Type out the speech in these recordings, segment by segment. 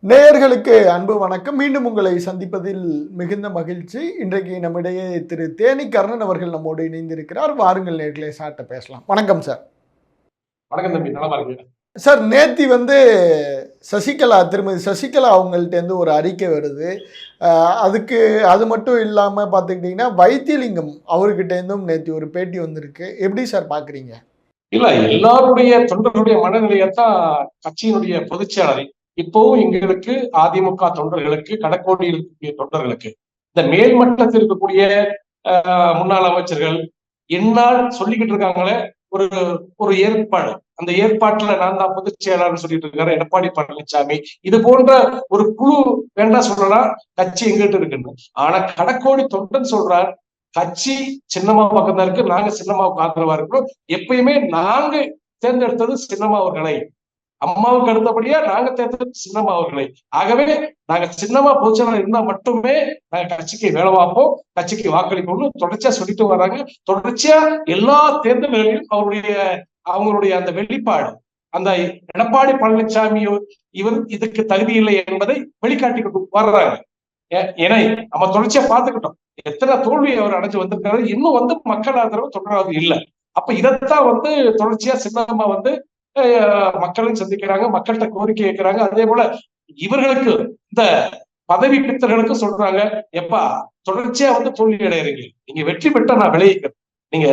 நேயர்களுக்கு அன்பு வணக்கம். மீண்டும் உங்களை சந்திப்பதில் மிகுந்த மகிழ்ச்சி. இன்றைக்கு நம்மிடையே திரு தேனி கர்ணன் அவர்கள் நம்மோடு இணைந்திருக்கிறார். வாருங்கள் நேயர்களே, சார்ட்ட பேசலாம். வணக்கம் சார். வணக்கம் தம்பி, நலமா இருக்கு சார், நேத்தி திருமதி சசிகலா அவங்கள்ட்டேருந்து ஒரு அறிக்கை வருது. அதுக்கு அது மட்டும் இல்லாமல் பார்த்துக்கிட்டிங்கன்னா வைத்தியலிங்கம் அவர்கிட்டேருந்தும் நேத்தி ஒரு பேட்டி வந்திருக்கு. எப்படி சார் பார்க்குறீங்க? இல்ல, எல்லாருடைய தொண்டர்களுடைய மனநிலையத்தான் கட்சியினுடைய பொதுச்செயலாளர் இப்பவும் எங்களுக்கு அதிமுக தொண்டர்களுக்கு, கடக்கோடி இருக்கக்கூடிய தொண்டர்களுக்கு, இந்த மேல்மட்டத்தில் இருக்கக்கூடிய முன்னாள் அமைச்சர்கள் என்னால் சொல்லிக்கிட்டு இருக்காங்களே ஒரு ஒரு ஏற்பாடு. அந்த ஏற்பாட்டுல நான் தான் பொதுச் செயலாளர் சொல்லிட்டு இருக்காரு எடப்பாடி பழனிசாமி. இது போன்ற ஒரு குழு வேண்டாம் சொல்லலாம், கட்சி எங்கிட்ட இருக்குன்னு. ஆனா கடக்கோடி தொண்டன் சொல்றார், கட்சி சின்னம்மா பக்கம் தான் இருக்கு, நாங்க சின்னம்மாவுக்கு ஆதரவா இருக்கிறோம். எப்பயுமே நாங்க தேர்ந்தெடுத்தது சின்னம்மா அவர்களை, அம்மாவுக்கு அடுத்தபடியா நாங்க தேர்ந்தெடுத்தது சின்னம்மா அவர்களை. ஆகவே நாங்க சின்னம்மா பொதுச்செயலாளர் இருந்தா மட்டுமே நாங்க கட்சிக்கு வேலை பார்ப்போம், கட்சிக்கு வாக்களிப்போம்னு தொடர்ச்சியா சொல்லிட்டு வர்றாங்க. தொடர்ச்சியா எல்லா தேர்தல்களிலும் அவங்களுடைய அந்த வெளிப்பாடு, அந்த எடப்பாடி பழனிசாமி இவர் இதுக்கு தகுதி இல்லை என்பதை வெளிக்காட்டிக்கிட்டு வர்றாங்க. ஏன்னா நம்ம தொடர்ச்சியா பார்த்துக்கிட்டோம் எத்தனை தோல்வியை அவர் அடைஞ்சு வந்திருக்காரு. இன்னும் மக்கள் ஆதரவு தொடராது இல்லை. அப்ப இதைத்தான் தொடர்ச்சியா சின்னம்மா மக்களையும் சந்திக்கிறாங்க, மக்கள்கிட்ட கோரிக்கை வைக்கிறாங்க. அதே போல இவர்களுக்கு இந்த பதவி பித்தர்களுக்கு சொல்றாங்க, எப்பா தொடர்ச்சியா தோல்வி அடையிறீங்க, நீங்க வெற்றி பெற்ற நான் விளைவிக்கிறேன், நீங்க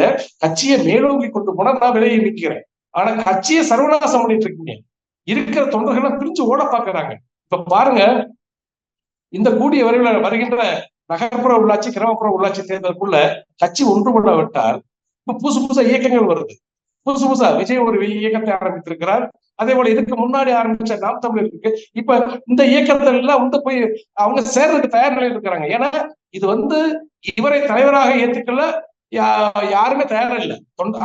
கட்சியை மேலோங்கி கொண்டு போனா நான் விலையை நிற்கிறேன். ஆனா கட்சியை சர்வநாசம் பண்ணிட்டு இருக்கீங்க, இருக்கிற தொண்டர்கள் பிரிஞ்சு ஓட பாக்குறாங்க. இப்ப பாருங்க, இந்த கூடிய வரைவில் வருகின்ற நகர்ப்புற உள்ளாட்சி, கிராமப்புற உள்ளாட்சி தேர்தலுக்குள்ள கட்சி ஒன்றுபட விட்டால் இப்ப புதுசா இயக்கங்கள் வருது. புதுசா விஜய் ஒரு இயக்கத்தை ஆரம்பித்திருக்கிறார். அதே போல இதுக்கு முன்னாடி ஆரம்பிச்ச நாம் தமிழர் இருக்கு. இப்ப இந்த இயக்கத்தில் எல்லாம் போய் அவங்க சேர்றதுக்கு தயார் நிலையில் இருக்கிறாங்க. ஏன்னா இது இவரை தலைவராக ஏற்றுக்கல யாருமே தயாரம் இல்லை.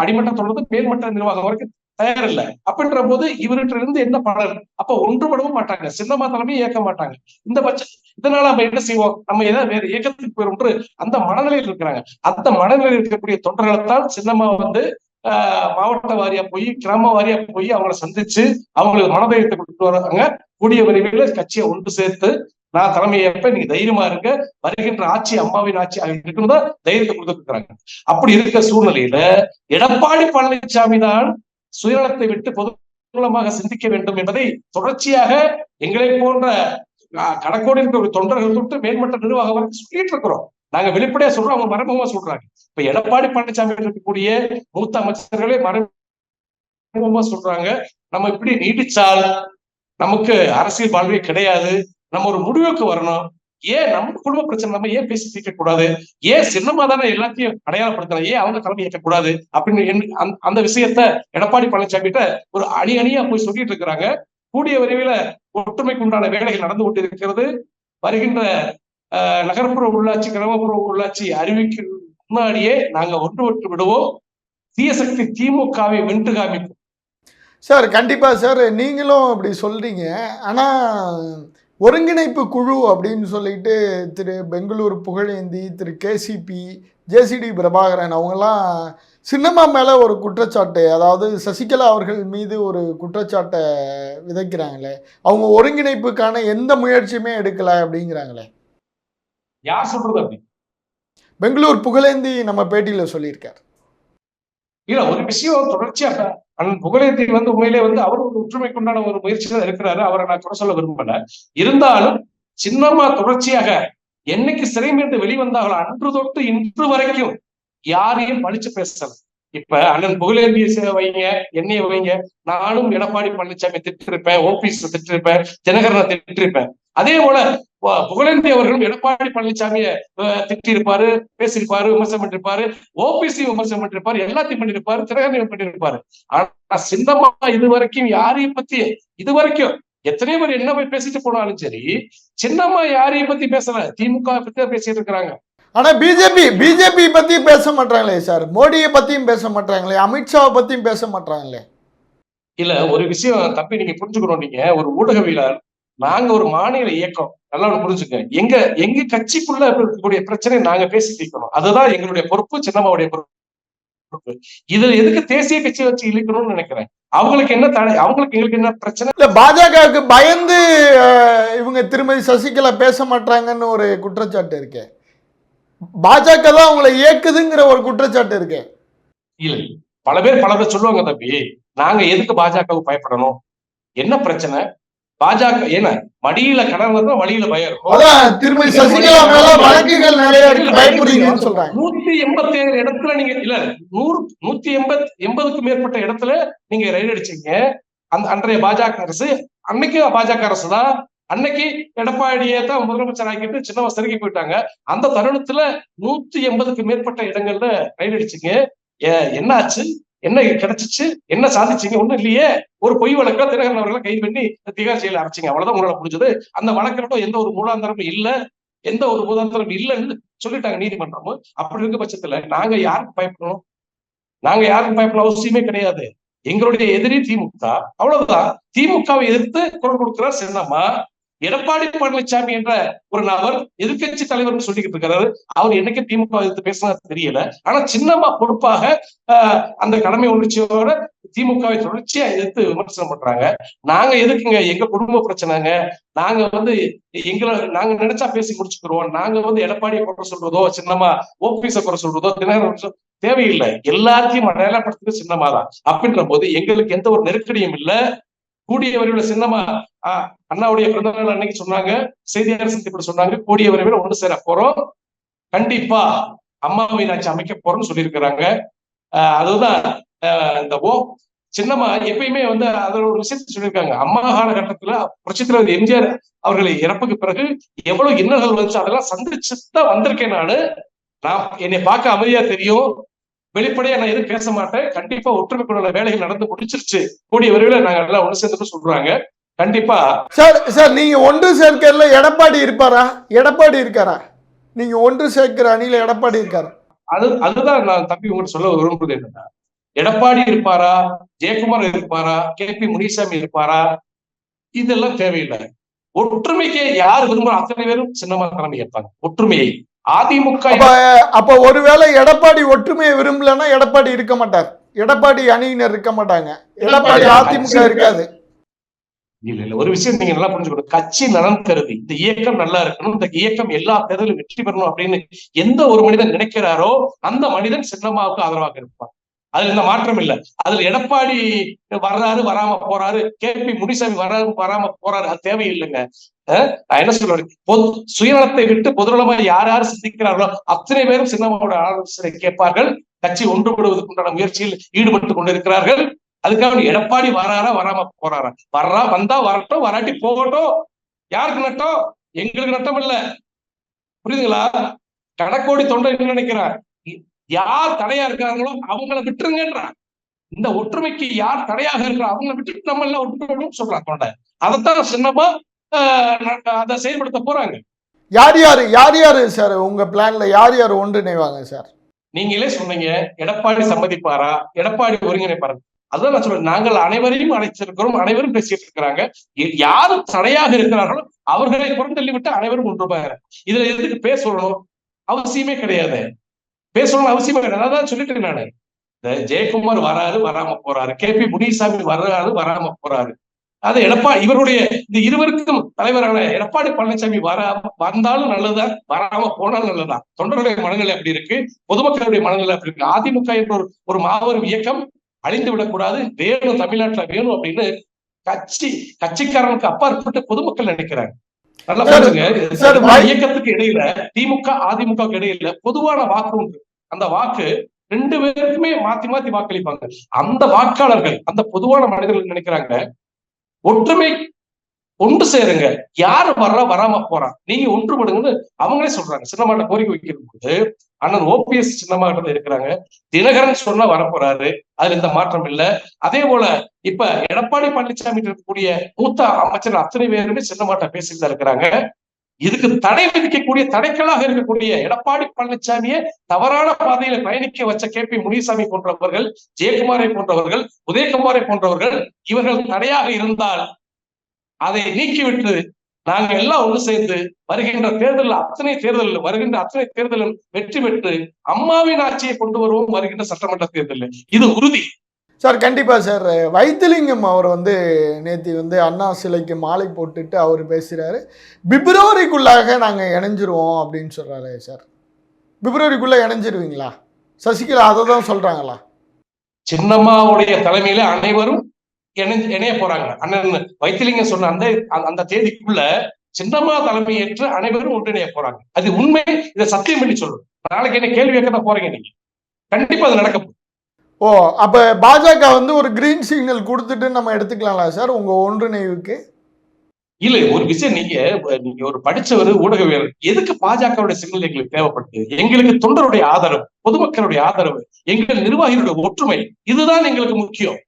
அடிமட்டம் சொல்றது மேல்மட்ட நிர்வாகம் வரைக்கும் தயார் இல்லை. அப்படின்ற போது இவர்கிட்ட இருந்து என்ன பலன்? அப்ப ஒன்றுபடவும் மாட்டாங்க, சின்னம்மா தலைமையும் ஏற்க மாட்டாங்க. இந்த பட்சம் இதனால நம்ம என்ன செய்வோம்? நம்ம ஏதாவது வேற இயக்கத்துக்கு போயிரு அந்த மனநிலையில் இருக்கிறாங்க. அந்த மனநிலையில் இருக்கக்கூடிய தொண்டர்களைத்தான் சின்னம்மா மாவட்ட வாரியா போய், கிராம வாரியா போய் அவங்களை சந்திச்சு அவங்களுக்கு மனதைரியத்தை கொடுத்துட்டு வர்றாங்க. கூடிய விரைவில் கட்சியை ஒன்று சேர்த்து நான் தலைமையேற்ப, நீங்க தைரியமா இருக்க, வருகின்ற ஆட்சி அம்மாவின் ஆட்சி இருக்குன்னு தான் தைரியத்தை கொடுத்துருக்காங்க. அப்படி இருக்க சூழ்நிலையில எடப்பாடி பழனிசாமி தான் சுயநலத்தை விட்டு பொதுநலமாக சிந்திக்க வேண்டும் என்பதை தொடர்ச்சியாக எங்களை போன்ற கடக்கோடி இருக்கிற ஒரு தொண்டர்கள் தொட்டு மேல்மட்ட நிர்வாகம் வரைக்கும் சொல்லிட்டு இருக்கிறோம். நாங்க வெளிப்படையா சொல்றோம், அவங்க மறைமுகமா சொல்றாங்க. இப்ப எடப்பாடி பழனிசாமி இருக்கக்கூடிய மூத்த அமைச்சர்களே மறைமுகமா சொல்றாங்க, நம்ம இப்படி நீடிச்சால் நமக்கு அரசியல் வாழ்வே கிடையாது, நம்ம ஒரு முடிவுக்கு வரணும். ஏன் நம்ம குடும்ப பிரச்சனை நம்ம ஏன் பேசி தீர்க்க கூடாது? ஏன் சின்னமா தானே எல்லாத்தையும் அடையாளப்படுத்தலாம், ஏன் அவங்க தலைமை ஏற்கக்கூடாது அப்படின்னு அந்த விஷயத்த எடப்பாடி பழனிசாமி கிட்ட ஒரு அணியா போய் சொல்லிட்டு இருக்கிறாங்க. கூடிய விரைவில் ஒற்றுமைக்கு உண்டான வேலைகள் நடந்து கொண்டிருக்கிறது. வருகின்ற நகர்ப்புற உள்ளாட்சி, கிராமப்புற உள்ளாட்சி அறிவிக்க முன்னாடியே நாங்க ஒன்றுபட்டு விடுவோம். தீய சக்தி திமுகவை வென்று காமிக்கும். சார், கண்டிப்பா சார், நீங்களும் அப்படி சொல்றீங்க. ஆனா ஒருங்கிணைப்பு குழு அப்படின்னு சொல்லிட்டு திரு பெங்களூர் புகழேந்தி, திரு கேசிபி, ஜேசிடி பிரபாகரன் அவங்கெல்லாம் சின்னம்மா மேலே ஒரு குற்றச்சாட்டு, அதாவது சசிகலா அவர்கள் மீது ஒரு குற்றச்சாட்டை விதைக்கிறாங்களே, அவங்க ஒருங்கிணைப்புக்கான எந்த முயற்சியுமே எடுக்கல அப்படிங்கிறாங்களே. யார் சொல்றது? அப்படி பெங்களூர் புகழேந்தி நம்ம பேட்டியில சொல்லியிருக்காரு. இல்ல, ஒரு விஷயம் தொடர்ச்சியாக புகழேந்தி உண்மையிலே அவர் ஒரு ஒற்றுமைக்கு உண்டான ஒரு முயற்சியில இருக்கிறாரு. அவரை நான் குறை சொல்ல விரும்பல. இருந்தாலும் சின்னம்மா தொடர்ச்சியாக என்னைக்கு சிறை மீண்டு வெளிவந்தாங்களோ அன்று தொட்டு இன்று வரைக்கும் யாரையும் பழிச்சு பேசல. இப்ப அண்ணன் புகழேந்திய வைங்க, என்னைய வைங்க, நானும் எடப்பாடி பழனிசாமி திட்டிருப்பேன், ஓபிஎஸ் திட்டிருப்பேன், தினகரனை திட்டிருப்பேன். அதே போல புகழேந்தி அவர்களும் எடப்பாடி பழனிசாமிய திட்டிருப்பாரு, பேசியிருப்பாரு, விமர்சனம் பண்ணிருப்பாரு, ஓபிஎஸ் விமர்சனம் பண்ணிருப்பாரு, எல்லாத்தையும் பண்ணிருப்பாரு, தினகரனையும் பண்ணிருப்பாரு. ஆனா சின்னம்மா இது வரைக்கும் யாரையும் பத்தி, இது வரைக்கும் எத்தனையோ பேர் என்ன போய் பேசிட்டு போனாலும் சரி, சின்னம்மா யாரையும் பத்தி பேசல, திமுக பத்தி பேசிட்டு இருக்கிறாங்க. ஆனா பிஜேபி பத்தியும் பேச மாட்டாங்களே சார், மோடியை பத்தியும் பேச மாட்டாங்களே, அமித்ஷாவை பத்தியும் பேச மாட்டாங்களே. இல்ல, ஒரு விஷயம் தப்பி நீங்க புரிஞ்சுக்கணும். நீங்க ஒரு ஊடகவியலாளர், நாங்க ஒரு மாநில இயக்கம், நல்லா புரிஞ்சுக்க. எங்க கட்சிக்குள்ள இருக்கக்கூடிய பிரச்சனை நாங்க பேசி தீர்க்கணும், அதுதான் எங்களுடைய பொறுப்பு, சின்னம்மாவுடைய பொறுப்பு. இதுல எதுக்கு தேசிய கட்சி வச்சு இழுக்கணும்னு நினைக்கிறேன். அவங்களுக்கு என்ன தடை, அவங்களுக்கு எங்களுக்கு என்ன பிரச்சனை? இல்ல, பாஜகவுக்கு பயந்து இவங்க திருமதி சசிகலா பேச மாட்டாங்கன்னு ஒரு குற்றச்சாட்டு இருக்கு. பாஜக தான் அவங்களை இயக்குதுங்கிற ஒரு குற்றச்சாட்டு இருக்கு. இல்ல, பல பேர் சொல்லுவாங்க தம்பி, நாங்க எதுக்கு பாஜகவுக்கு பயப்படணும், என்ன பிரச்சனை? பாஜக ஏன்னா மடியில கடன் தான் வழியில பயம் இருக்கும். அதான் திருமதி சசிகலா மேல வழக்குகள் நிறைய இருக்கு, பயப்படுறீங்கன்னு சொல்றாங்க. 187 இடத்துல நீங்க இல்ல 180க்கும் மேற்பட்ட இடத்துல நீங்க ரைடு அடிச்சீங்க. அந்த அன்றைய பாஜக அரசு, அன்னைக்கு பாஜக அரசு தான், அன்னைக்கு எடப்பாடியை தான் முதலமைச்சர் ஆக்கிட்டு சின்னவ சிறைக்கு போயிட்டாங்க. அந்த தருணத்துல 180க்கும் மேற்பட்ட இடங்கள்ல ரைடு அடிச்சீங்க. என்ன ஆச்சு, என்ன கிடைச்சிச்சு, என்ன சாதிச்சீங்க? ஒண்ணும் இல்லையே. ஒரு பொய் வழக்குல தினகரன் அவர்களை கைது பண்ணி திகார் ஜெயில அரைச்சிங்க, அவ்வளவுதான் உங்களால முடிஞ்சது. அந்த வழக்கிலும் எந்த ஒரு மூலாந்தரமும் இல்ல, எந்த ஒரு மூலாந்தரம் இல்லைன்னு சொல்லிட்டாங்க நீதிமன்றமும். அப்படி இருக்க பட்சத்துல நாங்க யாருக்கு பயப்படணும்? நாங்க யாருக்கும் பயப்பட அவசியமே கிடையாது. எங்களுடைய எதிரி திமுக, அவ்வளவுதான். திமுகவை எதிர்த்து குரல் கொடுக்கிறார் சின்னம்மா. எடப்பாடி பழனிசாமி என்ற ஒரு நபர் எதிர்கட்சி தலைவர் சொல்லிக்கிட்டு இருக்காரு. அவர் என்னைக்கு திமுக எதிர்த்து பேசினா தெரியல. ஆனா சின்னம்மா பொறுப்பாக அந்த கடமை உணர்ச்சியோட திமுகவை தொடர்ச்சியா எதிர்த்து விமர்சனம் பண்றாங்க. நாங்க எதுக்குங்க, எங்க குடும்ப பிரச்சனைங்க. நாங்க நினைச்சா பேசி முடிச்சுக்கிறோம். நாங்க எடப்பாடியை குறை சொல்றதோ, சின்னம்மா ஓபிஎஸ் குறை சொல்றதோ, தினகரன் தேவையில்லை. எல்லாத்தையும் அடையாளப்படுத்துறது சின்னமா தான். அப்படின்ற போது எங்களுக்கு எந்த ஒரு நெருக்கடியும் இல்லை. கூடிய விரைவில் சின்னமா அண்ணாவுடைய பிறந்த நாள் அன்னைக்கு சொன்னாங்க, செய்தியாளர் சந்திப்பு சொன்னாங்க, கூடிய விரைவில் ஒன்று சேர போறோம், கண்டிப்பா அம்மாவை ஆட்சி அமைக்க போறோம்னு சொல்லியிருக்கிறாங்க. அதுதான் இந்த சின்னம்மா எப்பயுமே அதோட ஒரு விஷயத்த சொல்லியிருக்காங்க. அம்மா காலகட்டத்துல புரட்சித் தலைவர் எம்ஜிஆர் அவர்களை இறப்புக்கு பிறகு எவ்வளவு இன்னல்கள் வந்துச்சு, அதெல்லாம் சந்திச்சுதான் வந்திருக்கேன் நானு. என்னை பார்க்க அமைதியா தெரியும், வெளிப்படையா நான் எதுவும் பேச மாட்டேன். கண்டிப்பா ஒற்றுமைக்குள்ள வேலைகள் நடந்து முடிச்சிருச்சு, கூடிய விரைவில் நாங்க எல்லாம் ஒன்று சேர்ந்து சொல்றாங்க. கண்டிப்பா சார் நீங்க ஒன்று சேர்க்கல எடப்பாடி இருப்பாரா? எடப்பாடி இருக்காரா? நீங்க ஒன்று சேர்க்கிற அணியில எடப்பாடி இருக்காரா? அதுதான் நான் தம்பி உங்களுக்கு சொல்ல விரும்புறது என்னன்னா, எடப்பாடி இருப்பாரா, ஜெயக்குமார் இருப்பாரா, KP முனிசாமி இருப்பாரா, இதெல்லாம் தேவையில்லை. ஒற்றுமைக்கு யார் விரும்புற அத்தனை பேரும் சின்னமா தலைமை ஏற்பாங்க. ஒற்றுமையை அதிமுக அப்ப ஒருவேளை எடப்பாடி ஒற்றுமையை விரும்பலன்னா எடப்பாடி இருக்க மாட்டார், எடப்பாடி அணியினர் இருக்க மாட்டாங்க, எடப்பாடி அதிமுக இருக்காது. இல்ல ஒரு விஷயம் நீங்க நல்லா புரிஞ்சுக்கணும். கட்சி நலன் கருதி இந்த இயக்கம் நல்லா இருக்கணும், இந்த இயக்கம் எல்லா தேர்தலும் வெற்றி பெறணும் அப்படின்னு எந்த ஒரு மனிதன் நினைக்கிறாரோ அந்த மனிதன் சின்னம்மாவுக்கு ஆதரவாக இருப்பார். அதுல இந்த மாற்றம் இல்ல. அதுல எடப்பாடி வர்றாரு வராம போறாரு, KP முனிசாமி வர்றாரு வராம போறாரு, அது தேவையில்லைங்க. நான் என்ன சொல்றேன், சுயநலத்தை விட்டு பொதுநலமா யார் யார் சிந்திக்கிறார்களோ அத்தனை பேரும் சின்னம்மாவோட ஆலோசனை கேட்பார்கள். கட்சி ஒன்றுபடுவதற்குண்டான முயற்சியில் ஈடுபட்டு கொண்டிருக்கிறார்கள். அதுக்காக எடப்பாடி வராரா வராம போறாரா, வந்தா வரட்டும், வராட்டி போகட்டும். யாருக்கு நட்டம்? எங்களுக்கு நட்டம் இல்ல, புரியுதுங்களா? கடக்கோடி தொண்டை என்ன நினைக்கிறார், யார் தடையா இருக்காங்களோ அவங்கள விட்டுருங்கன்றார். இந்த ஒற்றுமைக்கு யார் தடையாக இருக்கிறா அவங்கள விட்டுட்டு நம்ம எல்லாம் ஒற்றுமைன்னு சொல்றாங்க தொண்டை. அதைத்தான் சின்னமா அதை செயல்படுத்த போறாங்க. யார் யாரு சார் உங்க பிளான்ல யார் யார் ஒன்றிணைவாங்க சார்? நீங்களே சொன்னீங்க, எடப்பாடி சம்மதிப்பாரா, எடப்பாடி ஒருங்கிணைப்பாரு. அதுதான் நான் சொல்றேன், நாங்கள் அனைவரையும் அழைச்சிருக்கிறோம், அனைவரும் பேசிட்டு இருக்கிறாங்க. யாரு தடையாக இருக்கிறார்களோ அவர்களை புறந்தள்ளி விட்டு அனைவரும் ஒன்றுபாங்க. இதுல எதுக்கு பேசணும் அவசியமே கிடையாது, பேசணும்னு அவசியமே கிடையாது. அதான் சொல்லிட்டு நானு, இந்த ஜெயக்குமார் வராரு வராம போறாரு, KP முனிசாமி வர்றாரு வராம போறாரு. அது எடப்பாடி இவருடைய இந்த இருவருக்கும் தலைவரான எடப்பாடி பழனிசாமி வந்தாலும் நல்லதுதான், வராம போனாலும் நல்லதுதான். தொண்டர்களுடைய மனநிலை அப்படி இருக்கு, பொதுமக்களுடைய மனநிலை அப்படி இருக்கு. அதிமுக என்ற ஒரு மாபெரும் இயக்கம் அழிந்து விடக்கூடாது, வேணும் தமிழ்நாட்டுல வேணும் அப்படின்னு கட்சிக்காரனுக்கு அப்பாற்பட்டு பொதுமக்கள் நினைக்கிறாங்க. நல்லா பாருங்க, இயக்கத்துக்கு இடையில திமுக அதிமுக இடையில பொதுவான வாக்கு உண்டு. அந்த வாக்கு ரெண்டு பேருக்குமே மாத்தி மாத்தி வாக்களிப்பாங்க. அந்த வாக்காளர்கள், அந்த பொதுவான மனிதர்கள் நினைக்கிறாங்க, ஒற்றுமை ஒன்று சேருங்க, யாரு வராம போறா, நீங்க ஒன்றுபடுங்கன்னு அவங்களே சொல்றாங்க. சின்னமாட்ட கோரிக்கை வைக்கிற போது அண்ணன் OPS சின்னமாக இருக்கிறாங்க, தினகரன் சொன்னா வரப்போறாரு, அதுல எந்த மாற்றம் இல்லை. அதே போல இப்ப எடப்பாடி பழனிசாமி இருக்கக்கூடிய மூத்த அமைச்சர் அத்தனை பேருமே சின்னமாட்ட பேசிட்டு தான் இருக்கிறாங்க. இதுக்கு தடை விதிக்கக்கூடிய தடைக்கலாக இருக்கக்கூடிய எடப்பாடி பழனிசாமியை தவறான பாதையில பயணிக்க வச்ச KP முனிசாமி போன்றவர்கள், ஜெயக்குமாரை போன்றவர்கள், உதயகுமாரை போன்றவர்கள், இவர்கள் தடையாக இருந்தால் அதை நீக்கிவிட்டு நாங்க எல்லாம் ஒன்று சேர்ந்து வருகின்ற வருகின்ற அத்தனை தேர்தலும் வெற்றி பெற்று அம்மாவின் ஆட்சியை கொண்டு வருவோம் வருகின்ற சட்டமன்ற தேர்தலில். இது உறுதி. சார் கண்டிப்பாக சார். வைத்திலிங்கம் அவர் நேற்று அண்ணா சிலைக்கு மாலை போட்டுட்டு அவர் பேசுகிறாரு. பிப்ரவரிக்குள்ளாக நாங்கள் இணைஞ்சிருவோம் அப்படின்னு சொல்கிறாரு சார். பிப்ரவரிக்குள்ளே இணைஞ்சிருவீங்களா? சசிகலா அதை தான் சொல்கிறாங்களா? சின்னம்மாவுடைய தலைமையில அனைவரும் இணைய போறாங்க. அண்ணன் வைத்திலிங்கம் சொன்ன அந்த அந்த தேதிக்குள்ள சின்னம்மா தலைமையேற்று அனைவரும் ஒன்றிணைய போறாங்க. அது உண்மை. இதை சத்தியம் பண்ணி சொல்லணும். நாளைக்கு என்ன கேள்வி கேட்க தான் போறீங்க நீங்க. கண்டிப்பா அது நடக்கும். ஓ, அப்ப பாஜக ஒரு கிரீன் சிக்னல் கொடுத்துட்டு நம்ம எடுத்துக்கலாம்ல சார் உங்க ஒன்றிணைவுக்கு? இல்ல, ஒரு விஷயம், நீங்க ஒரு படிச்சவர், ஊடகவியல், எதுக்கு பாஜகவுடைய சிக்னல் எங்களுக்கு தேவைப்படுது? எங்களுக்கு தொண்டருடைய ஆதரவு, பொதுமக்களுடைய ஆதரவு, எங்கள் நிர்வாகிகளுடைய ஒற்றுமை, இதுதான் எங்களுக்கு முக்கியம்.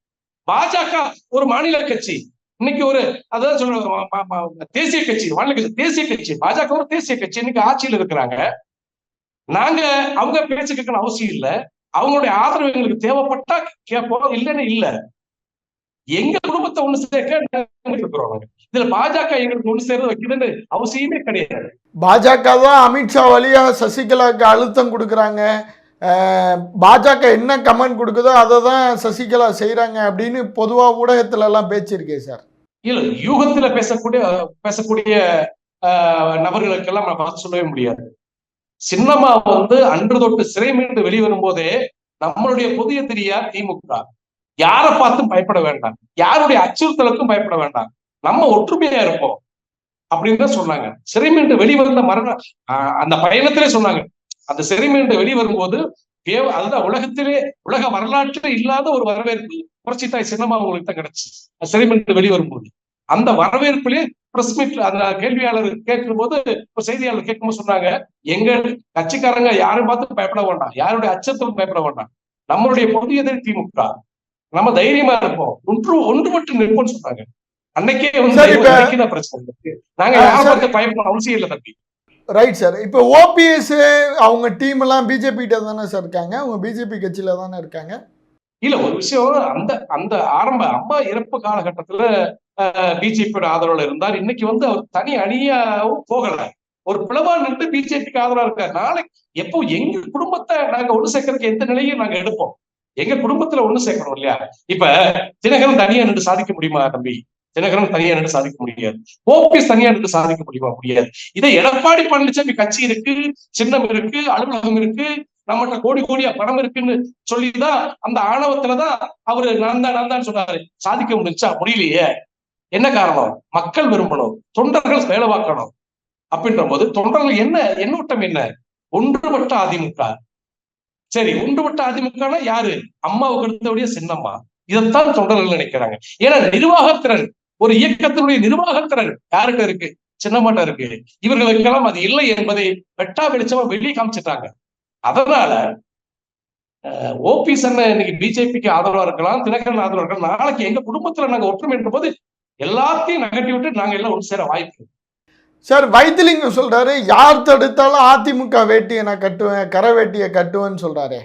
பாஜக ஒரு மாநில கட்சி, இன்னைக்கு ஒரு அதான் சொல்ற தேசிய கட்சி, மாநில கட்சி, தேசிய கட்சி. பாஜக ஒரு தேசிய கட்சி, இன்னைக்கு ஆட்சியில் இருக்கிறாங்க. நாங்க அவங்க பேச்சு கேட்கணும் அவசியம் இல்ல. அவங்களுடைய ஆதரவு எங்களுக்கு தேவைப்பட்டா கேட்போம், இல்லைன்னு இல்ல. எங்க குடும்பத்தை ஒண்ணு சேர்க்க இருக்கிறோம். இதுல பாஜக எங்களுக்கு ஒண்ணு சேர்ந்து வைக்கிறதுன்னு அவசியமே கிடையாது. பாஜக தான் அமித்ஷா வழியா சசிகலாவுக்கு அழுத்தம் கொடுக்குறாங்க. பாஜக என்ன கமெண்ட் கொடுக்குதோ அதை தான் சசிகலா செய்யறாங்க அப்படின்னு பொதுவா ஊடகத்துல எல்லாம் பேச்சிருக்கேன் சார். இல்ல, யூகத்துல பேசக்கூடிய நபர்களுக்கெல்லாம் நம்ம பார்த்து சொல்லவே முடியாது. சின்னம்மா அன்று தொட்டு சிறை மீண்டு வெளிவரும் போதே நம்மளுடைய புதிய தெரியார் திமுக யாரை பார்த்தும் பயப்பட வேண்டாம், யாருடைய அச்சுறுத்தலுக்கும் பயப்பட வேண்டாம், நம்ம ஒற்றுமையா இருப்போம் அப்படின்னு தான் சொன்னாங்க. சிறை மீண்டு வெளிவந்த மரணம் அந்த பயணத்திலே சொன்னாங்க. அந்த சிறை மீண்டு வெளிவரும்போது அதுதான் உலக வரலாற்றில் இல்லாத ஒரு வரவேற்பு புரட்சித்தாய் சின்னம்மா உங்களுக்கு தான் கிடைச்சு. சிறை மீண்டு வெளிவரும்போது அந்த வரவேற்பிலே பிரஸ் மீட்ல அந்த கேள்வியாளர் கேட்கும் போது, செய்தியாளர் கேட்கும்போது சொன்னாங்க, எங்க கட்சிக்காரங்க யாரும் பார்த்து பயப்பட வேண்டாம், யாருடைய அச்சத்துக்கும் பயப்பட வேண்டாம், நம்மளுடைய புதிய திமுக, நம்ம தைரியமா இருப்போம், ஒன்றுபட்டு நிற்போம்னு சொன்னாங்க. அன்னைக்கே பிரச்சனை இருக்கு. நாங்க யாரும் பார்த்து பயப்பட அவசியம் இல்லை தம்பி. Right sir. இப்போ ஓபிஎஸ் அவங்க டீம் எல்லாம் பிஜேபி கிட்ட தானே சார் இருக்காங்க, அவங்க பிஜேபி கட்சியில தானே இருக்காங்க. இல்ல, ஒரு விஷயம், அந்த ஆரம்ப அம்மா இறப்பு காலகட்டத்துல பிஜேபியோட ஆதரவுல இருந்தார். இன்னைக்கு அவர் தனி அணியாவும் போகல, ஒரு பிளவா நின்று பிஜேபிக்கு ஆதரவா இருக்காரு. நாளைக்கு எப்போ எங்க குடும்பத்தை நாங்க ஒண்ணு சேர்க்கறதுக்கு எந்த நிலையும் நாங்க எடுப்போம். எங்க குடும்பத்துல ஒண்ணு சேர்க்கணும் இல்லையா? இப்ப தினகரன் தனியா நின்று சாதிக்க முடியுமா தம்பி? தினகரன் தனியா நின்று சாதிக்க முடியாது. ஓபிஎஸ் தனியா நின்று சாதிக்க முடியுமா? முடியாது. இதை எடப்பாடி பழனிசாமி கட்சி இருக்கு, சின்னம் இருக்கு, அலுவலகம் இருக்கு, நம்மகிட்ட கோடி கோடியா பணம் இருக்குன்னு சொல்லிதான் அந்த ஆணவத்துலதான் அவரு நான் தான் சொன்னாரு. சாதிக்க முடிஞ்சா? முடியலையே. என்ன காரணம்? மக்கள் விரும்பணும், தொண்டர்கள் வேலை பார்க்கணும். அப்படின்ற போது தொண்டர்கள் என்ன எண்ணூட்டம் என்ன? ஒன்றுபட்ட அதிமுக. சரி, ஒன்றுபட்ட அதிமுகனா யாரு? அம்மாவுக்கு அடுத்தபடியே சின்னம்மா. இதைத்தான் தொண்டர்கள் நினைக்கிறாங்க. ஏன்னா நிர்வாகத்திறன், ஒரு இயக்கத்தினுடைய நிர்வாகத்திறன் யார்கிட்ட இருக்கு? சின்னம்மாட்ட இருக்கு. இவர்களுக்கெல்லாம் அது இல்லை என்பதை வெட்டா வெளிச்சமா வெளியே காமிச்சிட்டாங்க. அதனால ஓபிஎஸ் இன்னைக்கு பிஜேபிக்கு ஆதரவா இருக்கலாம், தினகரன் ஆதரவா இருக்கலாம். நாளைக்கு எங்க குடும்பத்துல நாங்க ஒற்றுமை என்ற போது எல்லாத்தையும் நகட்டி விட்டு நாங்க எல்லாம் ஒன்று சேர வாய்ப்பு சார். வைத்திலிங்கம் சொல்றாரு, யார் தடுத்தாலும் அதிமுக வேட்டியை நான் கட்டுவேன், கரை வேட்டியை கட்டுவேன்னு சொல்றாரு.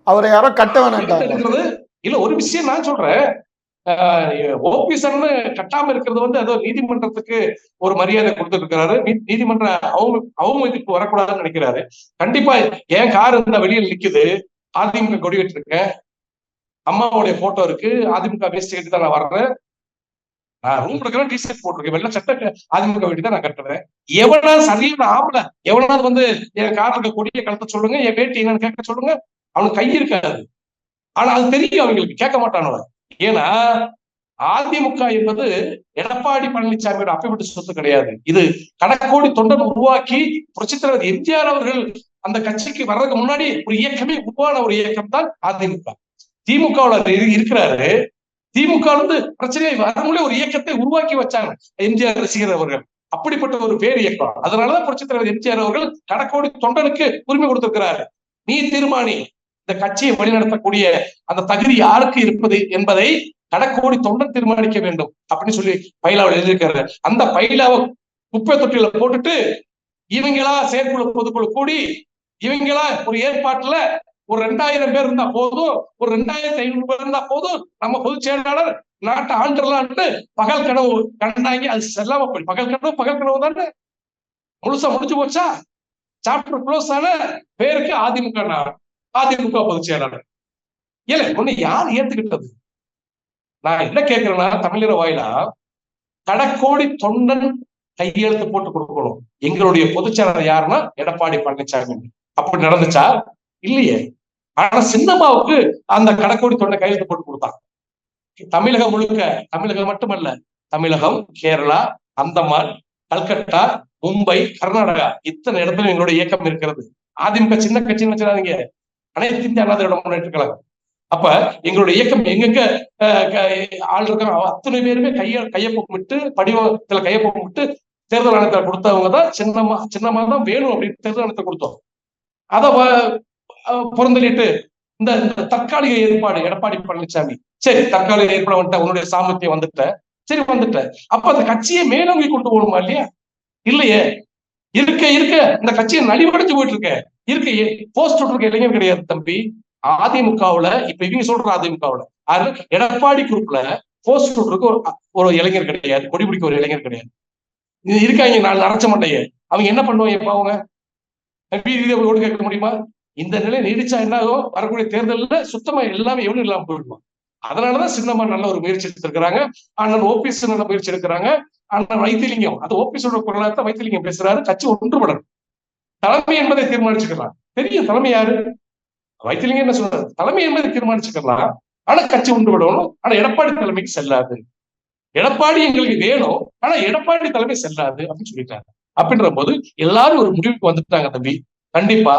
அவரை யாரோ கட்ட வேணாம். இல்ல, ஒரு விஷயம் நான் சொல்றேன், ஓபிஎஸ் கட்டாம இருக்கிறது அதோ நீதிமன்றத்துக்கு ஒரு மரியாதை கொடுத்துட்டு இருக்கிறாரு. நீதிமன்ற அவமதிப்பு வரக்கூடாதுன்னு நினைக்கிறாரு. கண்டிப்பா என் கார் இந்த வெளியில் நிக்குது, அதிமுக கொடி வச்சிருக்கேன், அம்மாவுடைய போட்டோ இருக்கு, அதிமுக வேஸ்ட் கட்டி தான் நான் வர்றேன், நான் ரூம் எடுக்கிறேன், டிஷர்ட் போட்டிருக்கேன், வெள்ள சட்டை, அதிமுக வேட்டி தான் நான் கட்டுறேன். எவனாவது சரியான ஆம்பளை எவனாவது என் கார்ல இருக்க கொடியை கலத்த சொல்லுங்க, என் வேட்டி என்னன்னு கேட்க சொல்லுங்க, அவனுக்கு கை இருக்காது. ஆனா அது தெரியும் அவங்களுக்கு, கேட்க மாட்டானு. ஏன்னா அதிமுக என்பது எடப்பாடி பழனிசாமியோட அப்பவிட்டு சொத்து கிடையாது. இது கணக்கோடி தொண்டன் உருவாக்கி புரட்சித் தலைவர் எம்ஜிஆர் அவர்கள் அந்த கட்சிக்கு வர்றதுக்கு முன்னாடி ஒரு இயக்கமே உருவான ஒரு இயக்கம் தான் அதிமுக. திமுகவுல இருக்கிறாரு. திமுக பிரச்சனையை வரவங்களே ஒரு இயக்கத்தை உருவாக்கி வச்சாங்க எம்ஜிஆர் ரசிகர் அவர்கள். அப்படிப்பட்ட ஒரு பேர் இயக்கம். அதனாலதான் புரட்சித் தலைவர் எம்ஜிஆர் அவர்கள் கணக்கோடி தொண்டனுக்கு உரிமை கொடுத்திருக்கிறாரு. நீ தீர்மானி, இந்த கட்சியை வழிநடத்தக்கூடிய அந்த தகுதி யாருக்கு இருப்பது என்பதை கணக்கோடி தொண்டன் தீர்மானிக்க வேண்டும் அப்படின்னு சொல்லி பைலாவில் எழுதியிருக்காரு. அந்த பைலாவை குப்பை தொட்டியில போட்டுட்டு இவங்களா செயற்குழு பொதுக்குழு கூடி இவங்களா ஒரு ஏற்பாட்டுல ஒரு 2000 பேர் இருந்தா போதும், ஒரு 2500 பேர் இருந்தா போதும், நம்ம பொதுச் செயலாளர் நாட்டை ஆண்டுலான்ட்டு பகல் கனவு கண்டாங்க. அது செல்லாம போய் பகல் கனவு தானே முழுசா முடிஞ்சு போச்சா? சாப்டர் க்ளோஸ் ஆன பேருக்கு அதிமுக பொதுச் செயலாளர். இல்ல ஒண்ணு யார் ஏத்துக்கிட்டது? நான் என்ன கேட்கிறேன்னா, தமிழர் வாயிலா கடக்கோடி தொண்டன் கையெழுத்து போட்டு கொடுக்கணும். எங்களுடைய பொதுச்செயலாளர் யாருன்னா எடப்பாடி பழனிசாமி. அப்படி நடந்துச்சா? இல்லையே. ஆனா சின்னம்மாவுக்கு அந்த கடக்கோடி தொண்டை கையெழுத்து போட்டு கொடுத்தாங்க. தமிழகம் முழுக்க, தமிழகம் மட்டுமல்ல, தமிழகம், கேரளா, அந்தமான், கல்கத்தா, மும்பை, கர்நாடகா, இத்தனை இடத்துல எங்களுடைய இயக்கம் இருக்கிறது. அதிமுக சின்ன கட்சின்னு வச்சிடாதீங்க, அனைத்து இந்திய அண்ணா திராவிட முன்னேற்ற கழகம். அப்ப எங்களுடைய இயக்கம் எங்கெங்க ஆள் இருக்காங்க அத்தனை பேருமே கையொப்பமிட்டு படிவத்துல கையொப்பமிட்டு தேர்தல் ஆணையத்தில் கொடுத்தவங்க தான் சின்னமா தான் வேணும் அப்படின்னு தேர்தல் ஆணையத்தை கொடுத்தோம். அதை புறந்தள்ளிட்டு இந்த தற்காலிக ஏற்பாடு எடப்பாடி பழனிசாமி, சரி தற்காலிக ஏற்பாடு வந்துட்ட, உன்னுடைய சாமர்த்தியம் வந்துட்ட, சரி வந்துட்ட, அப்ப அந்த கட்சியை மேலோங்கி கொண்டு போகணுமா இல்லையா? இல்லையே. இருக்க இருக்க இந்த கட்சியை நலிவடைஞ்சு போயிட்டு இருக்க போஸ்ட் இருக்க இளைஞர் கிடையாது தம்பி. அதிமுகவுல இப்ப இவங்க சொல்ற அதிமுகவுல எடப்பாடி குரூப்ல போஸ்ட் ஒரு இளைஞர் கிடையாது, கொடி பிடிக்க ஒரு இளைஞர் கிடையாது. இருக்காங்க நாலு அரைச்ச மண்டைய, அவங்க என்ன பண்ணுவாங்க? இப்ப அவங்க ஓட்டு கேட்க முடியுமா? இந்த நிலை நீடிச்சா என்ன ஆகும்? வரக்கூடிய தேர்தலில் சுத்தமா எல்லாமே எவ்வளவு இல்லாம போயிடுமா? அதனாலதான் சின்னம்மா நல்ல ஒரு முயற்சி எடுத்திருக்கிறாங்க. அண்ணன் ஓபிஎஸ் நல்ல முயற்சி எடுக்கிறாங்க. அண்ணன் வைத்திலிங்கம், அது ஓபிஎஸோட குரலாக வைத்திலிங்கம் பேசுறாரு. கட்சி ஒன்றுபடணும், தலைமை என்பதை தீர்மானிச்சுக்கலாம். பெரிய தலைமை யாரு? வைத்திலிங்கம் என்ன சொல்றாரு? தலைமை என்பதை தீர்மானிச்சுக்கலாம், ஆனா கட்சி ஒன்றுபடணும். ஆனா எடப்பாடி தலைமைக்கு செல்லாது. எடப்பாடி எங்களுக்கு வேணும், ஆனா எடப்பாடி தலைமை செல்லாது அப்படின்னு சொல்லிட்டாங்க. அப்படின்ற போது எல்லாரும் ஒரு முடிவுக்கு வந்துட்டாங்க தம்பி. கண்டிப்பா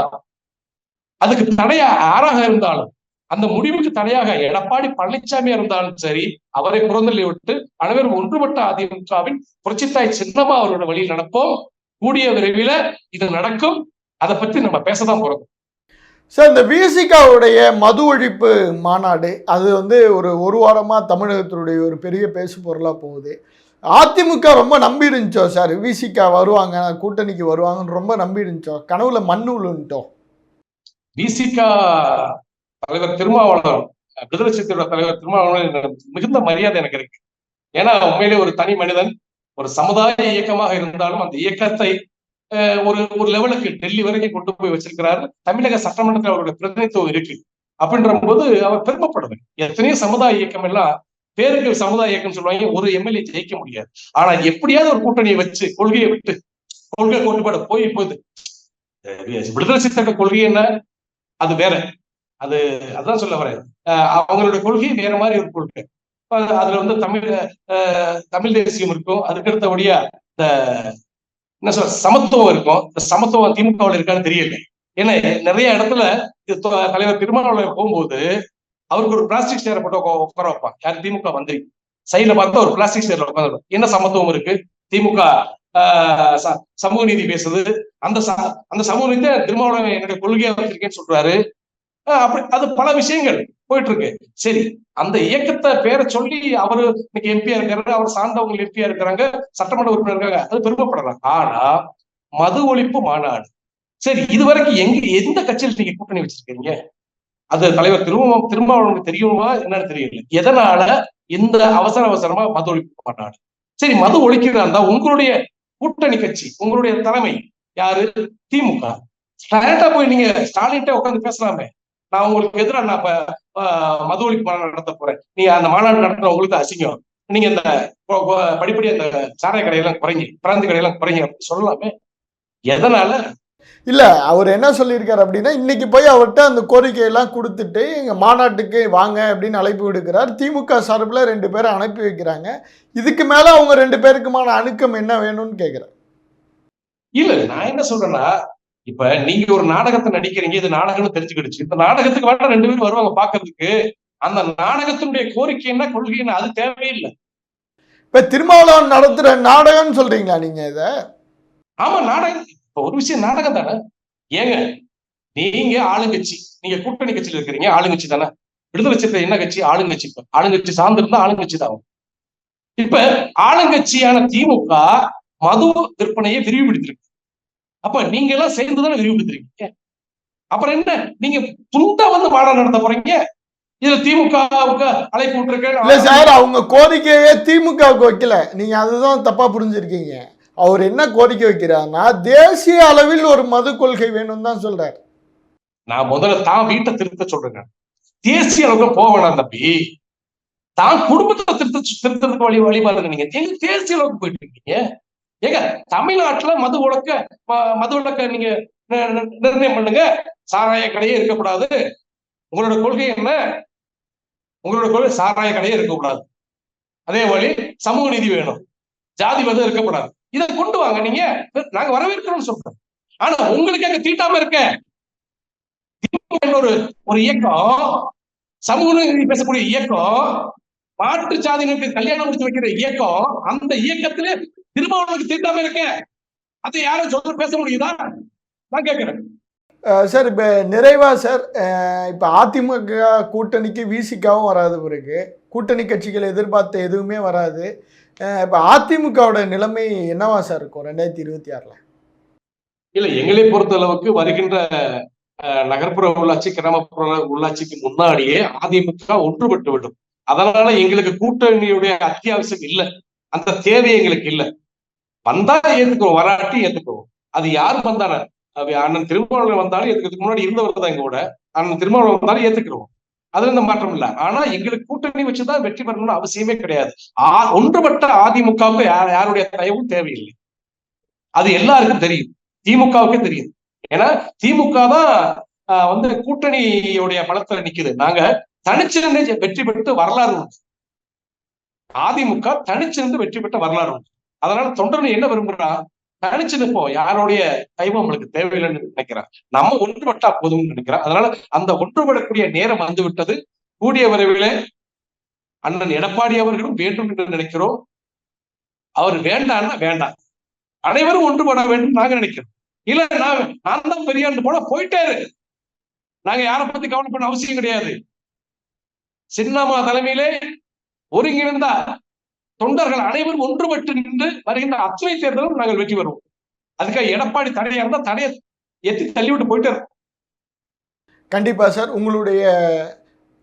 அதுக்கு தடையா யாராக இருந்தாலும், அந்த முடிவுக்கு தடையாக எடப்பாடி பழனிசாமி இருந்தாலும் சரி, அவரை புறந்தள்ளி விட்டு அனைவரும் ஒன்றுபட்ட அதிமுகவின் புரட்சித்தாய் சின்னம்மா அவரோட வழியில் நடப்போம். கூடிய விரைவில் இது நடக்கும். அதை பத்தி நம்ம பேசதான் போறோம். சார், இந்த விசிகாவுடைய மது ஒழிப்பு மாநாடு அது ஒரு வாரமா தமிழகத்தினுடைய ஒரு பெரிய பேசு பொருளா போகுது. அதிமுக ரொம்ப நம்பி இருந்துச்சோ சார், விசிகா வருவாங்க, கூட்டணிக்கு வருவாங்கன்னு ரொம்ப நம்பி இருந்துச்சோ? கனவுல மண்ணு விழுந்துட்டோம். விசிகா தலைவர் திருமாவளவன், விடுதலை சிறுத்தைகளோட தலைவர் திருமாவளவன் மிகுந்த மரியாதை எனக்கு இருக்கு. ஏன்னா உண்மையிலே ஒரு தனி மனிதன், ஒரு சமுதாய இயக்கமாக இருந்தாலும் அந்த இயக்கத்தை ஒரு லெவலுக்கு டெல்லி வரைக்கும் கொண்டு போய் வச்சிருக்கிறாரு. தமிழக சட்டமன்றத்தில் அவருடைய பிரதிநிதித்துவம் இருக்கு. அப்படின்ற போது அவர் பெருமைப்படுது. எத்தனையோ சமுதாய இயக்கம் எல்லாம் பேருக்கு சமுதாய இயக்கம் சொல்லுவாங்க, ஒரு எம்எல்ஏ ஜெயிக்க முடியாது. ஆனா எப்படியாவது ஒரு கூட்டணியை வச்சு கொள்கையை விட்டு கொள்கை கோட்பாடு போகுது. விடுதலை சிறுத்தைகள் கொள்கை என்ன? அது வேற. அதான் சொல்ல வரேன். அவங்களுடைய கொள்கை வேற மாதிரி ஒரு கொள்கை. அதுல தமிழ் தேசியம் இருக்கும். அதுக்கடுத்தபடியா இந்த என்ன சொல்ற சமத்துவம் இருக்கும். இந்த சமத்துவம் திமுகவில் இருக்கான்னு தெரியல. ஏன்னா நிறைய இடத்துல தலைவர் திருமாவளவன் போகும்போது அவருக்கு ஒரு பிளாஸ்டிக் சேரை போட்டு உட்கார வைப்பான். யார்? திமுக மந்திரி. சைட்ல பார்த்தா ஒரு பிளாஸ்டிக் சேர்ல உட்காந்து. என்ன சமத்துவம் இருக்கு? திமுக சமூக நீதி பேசுது. அந்த சமூக நீதி திருமாவளவன் என்னுடைய கொள்கையா வச்சிருக்கேன்னு சொல்றாரு. அப்படி அது பல விஷயங்கள் போயிட்டு இருக்கு. சரி, அந்த இயக்கத்தை பேரை சொல்லி அவரு இன்னைக்கு எம்பியா இருக்காரு, அவர் சார்ந்தவங்க எம்பியா இருக்கிறாங்க, சட்டமன்ற உறுப்பினர் இருக்காங்க, அது பெருமைப்படுறாங்க. ஆனா மது ஒழிப்பு மாநாடு, சரி இதுவரைக்கும் எந்த கட்சியில் நீங்க கூட்டணி வச்சிருக்கீங்க? அது தலைவர் திருமாவளவனுக்கு தெரியுமா என்னன்னு தெரியல. எதனால இந்த அவசரமா மது ஒழிப்பு மாநாடு? சரி, மது ஒழிக்கிறதா இருந்தா உங்களுடைய கூட்டணி கட்சி, உங்களுடைய தலைமை யாரு? திமுக. டைரக்டா போய் நீங்க ஸ்டாலின்ட்ட உட்காந்து பேசலாமே, நான் உங்களுக்கு எதிராக நான் மது ஒழிப்பு மாநாடு நடத்த போறேன், நீங்க அந்த மாநாடு நடத்துற உங்களுக்கு அசிங்கம், நீங்க இந்த படிப்படி அந்த சாராய கடையெல்லாம் குறைங்க, பிராந்தி கடையெல்லாம் குறைங்க அப்படின்னு சொல்லலாமே. எதனால? இல்ல, அவர் என்ன சொல்லியிருக்காரு அப்படின்னா, இன்னைக்கு போய் அவர்கிட்ட அந்த கோரிக்கையெல்லாம் கொடுத்துட்டு எங்க மாநாட்டுக்கு வாங்க அப்படின்னு அழைப்பு விடுக்கிறார். திமுக சார்பில் 2 பேரை அனுப்பி வைக்கிறாங்க. இதுக்கு மேல அவங்க 2 பேருக்குமான அணுக்கம் என்ன வேணும்னு கேட்கிறேன். இல்ல, நான் என்ன சொல்றேன்னா, இப்ப நீங்க ஒரு நாடகத்தை நடிக்கிறீங்க, இது நாடகம்னு தெரிஞ்சுக்கிடுச்சு. இந்த நாடகத்துக்கு வேணா 2 பேரும் வருவாங்க பாக்குறதுக்கு. அந்த நாடகத்தினுடைய கோரிக்கை என்ன, கொள்கை என்ன, அது தேவையில்லை. இப்ப திருமாவளவன் நடத்துற நாடகம்னு சொல்றீங்களா நீங்க இத? ஆமா, நாடகம். இப்ப ஒரு விஷயம் நாடகம் தானே. ஏங்க, நீங்க ஆளுங்கட்சி, நீங்க கூட்டணி கட்சியில இருக்கிறீங்க, ஆளுங்கட்சி தானே. விடுதலை சிறுத்தை என்ன கட்சி? ஆளுங்கட்சி. ஆளுங்கட்சி சார்ந்து இருந்தா ஆளுங்கட்சி தான். இப்ப ஆளுங்கட்சியான திமுக மது விற்பனையை விரிவுபடுத்திருக்கு. அப்ப நீங்க எல்லாம் சேர்ந்துதானே விரிவுபடுத்துறீங்க. அப்புறம் என்ன, நீங்க துண்டா மாநாடு நடத்த போறீங்க? இதுல திமுகவுக்கு அழைப்பு விட்டுருக்க சார், அவங்க கோரிக்கையே திமுகவுக்கு வைக்கல. நீங்க அதுதான் தப்பா புரிஞ்சிருக்கீங்க. அவர் என்ன கோரிக்கை வைக்கிறார்னா, தேசிய அளவில் ஒரு மது கொள்கை வேணும் தான் சொல்றாரு. நான் முதல்ல தான் வீட்டை திருத்த சொல்றேன். தேசிய அளவுக்கு போக வேணாம் தம்பி. தான் குடும்பத்தை திருத்தத்துக்கு வழிபாடுங்க. நீங்க தேசிய அளவுக்கு போயிட்டு இருக்கீங்க. ஏங்க தமிழ்நாட்டுல மது விளக்க நீங்க நிர்ணயம் பண்ணுங்க. சாராய கடையே இருக்கக்கூடாது. உங்களோட கொள்கை என்ன? உங்களோட கொள்கை சாராய கடையே இருக்கக்கூடாது. அதே மாதிரி சமூக நீதி வேணும், ஜாதி மதம் இருக்கக்கூடாது. இதை கொண்டு வாங்க. நீங்க நாங்க வரவேற்கிறோம்னு சொல்றோம். ஆனா உங்களுக்கு அங்க தீட்டாம இருக்க ஒரு இயக்கம், சமூக நீதி பேசக்கூடிய இயக்கம், மாற்று சாதிகளுக்கு கல்யாணம் முடிச்சு வைக்கிற இயக்கம், அந்த இயக்கத்திலே திருமாவளவனுக்கு தீட்டாம இருக்க அதை யாரும் பேச முடியுதா? நான் கேட்கிறேன் சார். இப்போ நிறைவா சார், இப்போ அதிமுக கூட்டணிக்கு விசிகாவும் வராது, பிறகு கூட்டணி கட்சிகள் எதிர்பார்த்த எதுவுமே வராது. இப்போ அதிமுகவோட நிலைமை என்னவா சார் இருக்கும் 2026? இல்ல, எங்களை பொறுத்த அளவுக்கு வருகின்ற நகர்ப்புற உள்ளாட்சி, கிராமப்புற உள்ளாட்சிக்கு முன்னாடியே அதிமுக ஒன்றுபட்டு விடும். அதனால எங்களுக்கு கூட்டணியுடைய அத்தியாவசியம் இல்லை, அந்த தேவை எங்களுக்கு இல்லை. வந்தா ஏத்துக்குவோம், வராட்டி ஏத்துக்குவோம். அது யாரு வந்தான, அண்ணன் திருமாவளவன் வந்தாலும் ஏத்துக்கிறதுக்கு முன்னாடி இருந்தவர் தான் எங்க கூட. அண்ணன் திருமாவளவன் வந்தாலும் ஏத்துக்கிறோம், அதுல இந்த மாற்றம் இல்ல. ஆனா எங்களுக்கு கூட்டணி வச்சுதான் வெற்றி பெறணும்னு அவசியமே கிடையாது. ஒன்றுபட்ட அதிமுகவுக்கு யாருடைய தயவும் தேவையில்லை. அது எல்லாருக்கும் தெரியும், திமுகவுக்கே தெரியும். ஏன்னா திமுக தான் கூட்டணியுடைய பலத்துல நிக்குது. நாங்க தனிச்சிருந்து வெற்றி பெற்று வரலாறு உண்டு. அதிமுக தனிச்சிருந்து வெற்றி பெற்ற வரலாறு உண்டு. அதனால தொண்டர்கள் என்ன விரும்புறான், தனிச்சு நிற்போம், யாருடைய கைவும் நம்மளுக்கு தேவையில்லைன்னு நினைக்கிறான். நம்ம ஒன்றுபட்டா போதும்னு நினைக்கிறான். அதனால அந்த ஒன்றுபடக்கூடிய நேரம் வந்து விட்டது. கூடிய விரைவிலே அண்ணன் எடப்பாடி அவர்களும் வேண்டும் என்று நினைக்கிறோம். அவர் வேண்டாம்னா வேண்டாம், அனைவரும் ஒன்றுபட வேண்டும் நாங்க நினைக்கிறோம். இல்ல நான் தான் பெரியாண்டு போல போயிட்டாரு, நாங்க யாரை பத்தி கவலைப்பட அவசியம் கிடையாது. சின்னம்மா தலைமையிலே ஒருங்கிணைந்த தொண்டர்கள் அனைவரும் ஒன்றுபட்டு நின்று வருகின்ற அத்தனை தேர்தலும் நாங்கள் வெற்றி பெறுவோம். அதுக்காக எடப்பாடி தடையா இருந்தா தடையை எத்தி தள்ளிவிட்டு போயிட்டு இருக்கோம். கண்டிப்பா சார். உங்களுடைய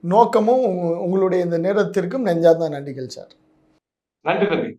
நோக்கமும் உங்களுடைய இந்த நேரத்திற்கும் நெஞ்சார்ந்த நன்றிகள் சார். நன்றி தம்பி.